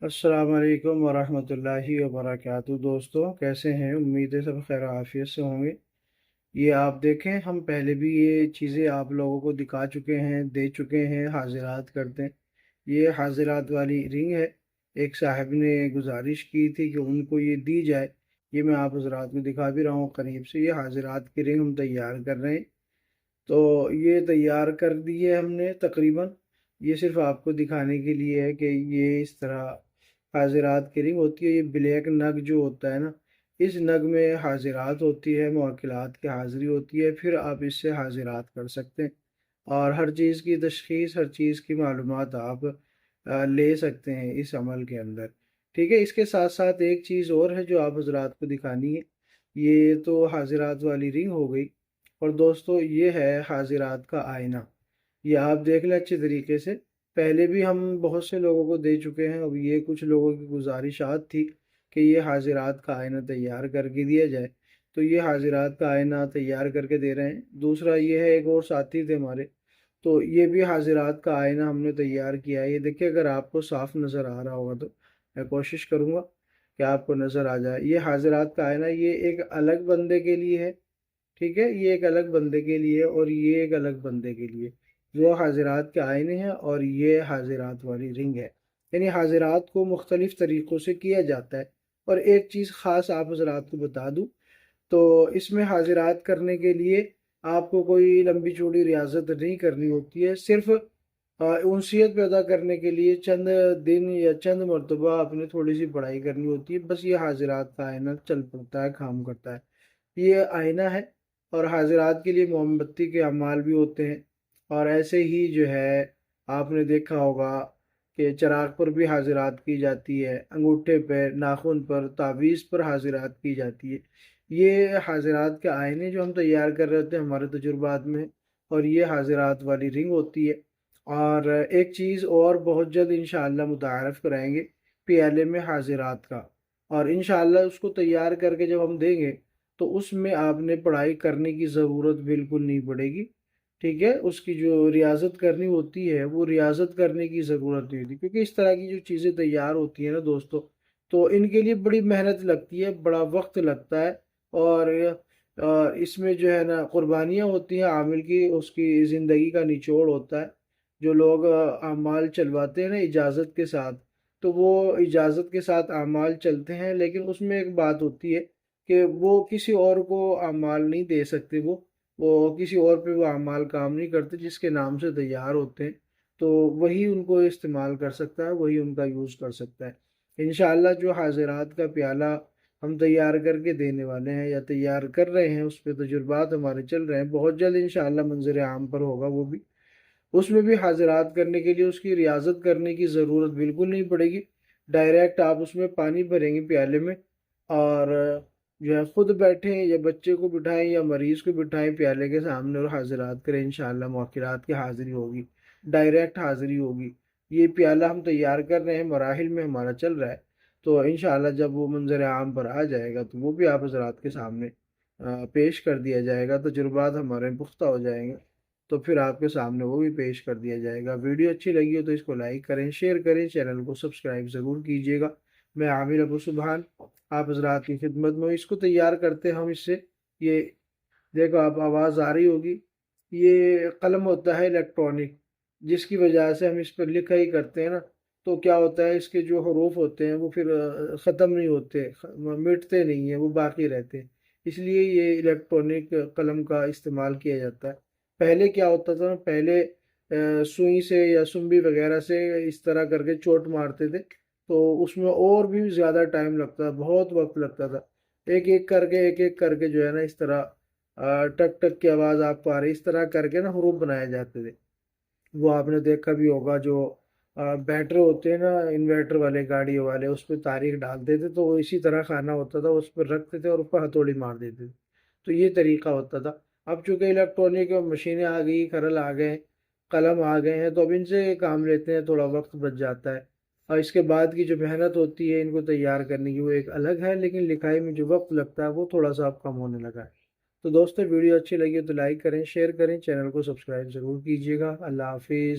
अस्सलाम वालेकुम वरहमतुल्लाहि वबरकातुहू। दोस्तों कैसे हैं? उम्मीद है सब खैर आफियत से होंगे। ये आप देखें, हम पहले भी ये चीज़ें आप लोगों को दिखा चुके हैं, दे चुके हैं, हाजिरात करते हैं। ये हाजिरात वाली रिंग है। एक साहब ने गुजारिश की थी कि उनको ये दी जाए। ये मैं आप हजरात को दिखा भी रहा हूँ करीब से। ये हाजिरात की रिंग हम तैयार कर रहे हैं। तो ये तैयार कर दी है हमने तकरीबन। ये सिर्फ आपको दिखाने के लिए है कि ये इस तरह हाजिरात की रिंग होती है। ये ब्लैक नग जो होता है ना, इस नग में हाजिरात होती है, मुवक्किलात की हाज़िरी होती है, फिर आप इससे हाजिरात कर सकते हैं। और हर चीज़ की तशख़ीस, हर चीज़ की मालूमात आप ले सकते हैं इस अमल के अंदर। ठीक है, इसके साथ साथ एक चीज़ और है जो आप हजरात को दिखानी है। ये तो हाजिरात वाली रिंग हो गई। और दोस्तों ये है हाजिरात का आईना। ये आप देख लें अच्छे तरीके से। पहले भी हम बहुत से लोगों को दे चुके हैं। अब ये कुछ लोगों की गुजारिशात थी कि ये हाजिरात का आईना तैयार करके दिया जाए, तो ये हाजिरात का आईना तैयार करके दे रहे हैं। दूसरा ये है, एक और साथी थे हमारे, तो ये भी हाजिरात का आईना हमने तैयार किया है। ये देखिए, अगर आपको साफ नज़र आ रहा होगा तो मैं कोशिश करूँगा कि आपको नज़र आ जाए। ये हाजिरात का आईना, ये एक अलग बंदे के लिए है। ठीक है, ये एक अलग बंदे के लिए और ये एक अलग बंदे के लिए। वो हाजिरात के आईने हैं और ये हाजिरात वाली रिंग है। यानी हाजिरात को मुख्तलिफ तरीक़ों से किया जाता है। और एक चीज़ ख़ास आप हज़रात को बता दूँ, तो इसमें हाजिरात करने के लिए आपको कोई लंबी चौड़ी रियाजत नहीं करनी होती है। सिर्फ़ उनसियत पैदा करने के लिए चंद दिन या चंद मरतबा अपने थोड़ी सी पढ़ाई करनी होती है। बस ये हाजिरात का आईना चल पड़ता है, काम करता है। ये आईना है। और हाजिरात के लिए मोमबत्ती के अमाल भी होते हैं। और ऐसे ही जो है, आपने देखा होगा कि चिराग पर भी हाजिरात की जाती है, अंगूठे पर, नाखून पर, तावीज़ पर हाजिरात की जाती है। ये हाजिरात के आईने जो हम तैयार कर रहे होते हैं हमारे तजुर्बात में। और ये हाजिरात वाली रिंग होती है। और एक चीज़ और बहुत जल्द इंशाअल्लाह मुतारफ़ कराएंगे, प्याले में हाजिरात का। और इंशाअल्लाह उसको तैयार करके जब हम देंगे तो उसमें आपने पढ़ाई करने की ज़रूरत बिल्कुल नहीं पड़ेगी। ठीक है, उसकी जो रियाज़त करनी होती है वो रियाज़त करने की ज़रूरत नहीं होती, क्योंकि इस तरह की जो चीज़ें तैयार होती हैं ना दोस्तों, तो इनके लिए बड़ी मेहनत लगती है, बड़ा वक्त लगता है। और इसमें जो है ना कुर्बानियाँ होती हैं आमिल की, उसकी ज़िंदगी का निचोड़ होता है। जो लोग अमाल चलवाते हैं ना इजाज़त के साथ, तो वो इजाज़त के साथ अमाल चलते हैं, लेकिन उसमें एक बात होती है कि वो किसी और को अमाल नहीं दे सकते। वो किसी और पे वो अमाल काम नहीं करते जिसके नाम से तैयार होते हैं। तो वही उनको इस्तेमाल कर सकता है, वही उनका यूज़ कर सकता है। इंशाअल्लाह जो हाजिरात का प्याला हम तैयार करके देने वाले हैं या तैयार कर रहे हैं, उस पे तजुर्बात हमारे चल रहे हैं। बहुत जल्द इंशाअल्लाह मंजर आम पर होगा वो भी। उसमें भी हाजिरात करने के लिए उसकी रियाजत करने की ज़रूरत बिल्कुल नहीं पड़ेगी। डायरेक्ट आप उसमें पानी भरेंगे प्याले में, और जो है ख़ुद बैठें या बच्चे को बिठाएं या मरीज़ को बिठाएं प्याले के सामने और हाजिरात करें। इंशाअल्लाह मुवक्किलात की हाज़िरी होगी, डायरेक्ट हाज़िरी होगी। ये प्याला हम तैयार कर रहे हैं, मराहिल में हमारा चल रहा है। तो इंशाअल्लाह जब वो मंजर आम पर आ जाएगा तो वो भी आप हज़रात के सामने पेश कर दिया जाएगा। तजुर्बात हमारे पुख्ता हो जाएंगे, तो फिर आपके सामने वो भी पेश कर दिया जाएगा। वीडियो अच्छी लगी हो तो इसको लाइक करें, शेयर करें, चैनल को सब्सक्राइब ज़रूर कीजिएगा। मैं आमिर अबू सुबहान आप हज़रात की खिदमत में हूँ। इसको तैयार करते हम इससे, ये देखो आप आवाज़ आ रही होगी, ये कलम होता है इलेक्ट्रॉनिक, जिसकी वजह से हम इस पर लिखाई करते हैं ना, तो क्या होता है, इसके जो हरूफ होते हैं वो फिर ख़त्म नहीं होते, मिटते नहीं हैं, वो बाकी रहते हैं। इसलिए ये इलेक्ट्रॉनिक कलम का इस्तेमाल किया जाता है। पहले क्या होता था ना, पहले सुई से या सुम्बी वगैरह से इस तरह करके चोट मारते थे, तो उसमें और भी ज़्यादा टाइम लगता, बहुत वक्त लगता था। एक एक करके जो है ना इस तरह टक टक की आवाज़ आपको आ रही, इस तरह करके ना हरूफ बनाए जाते थे। वो आपने देखा भी होगा, जो बैटरे होते हैं ना इन्वर्टर वाले, गाड़ियों वाले, उस पर तारीख डालते थे तो वो इसी तरह खाना होता था, उस पर रखते थे और ऊपर हथौड़ी मार देते थे। तो ये तरीका होता था। अब चूंकि इलेक्ट्रॉनिक मशीनें आ गई, खरल आ गए, कलम आ गए हैं, तो अब इनसे काम लेते हैं, थोड़ा वक्त बच जाता है। और इसके बाद की जो मेहनत होती है इनको तैयार करने की वो एक अलग है, लेकिन लिखाई में जो वक्त लगता है वो थोड़ा सा अब कम होने लगा है। तो दोस्तों वीडियो अच्छी लगी हो तो लाइक करें, शेयर करें, चैनल को सब्सक्राइब ज़रूर कीजिएगा। अल्लाह हाफिज़।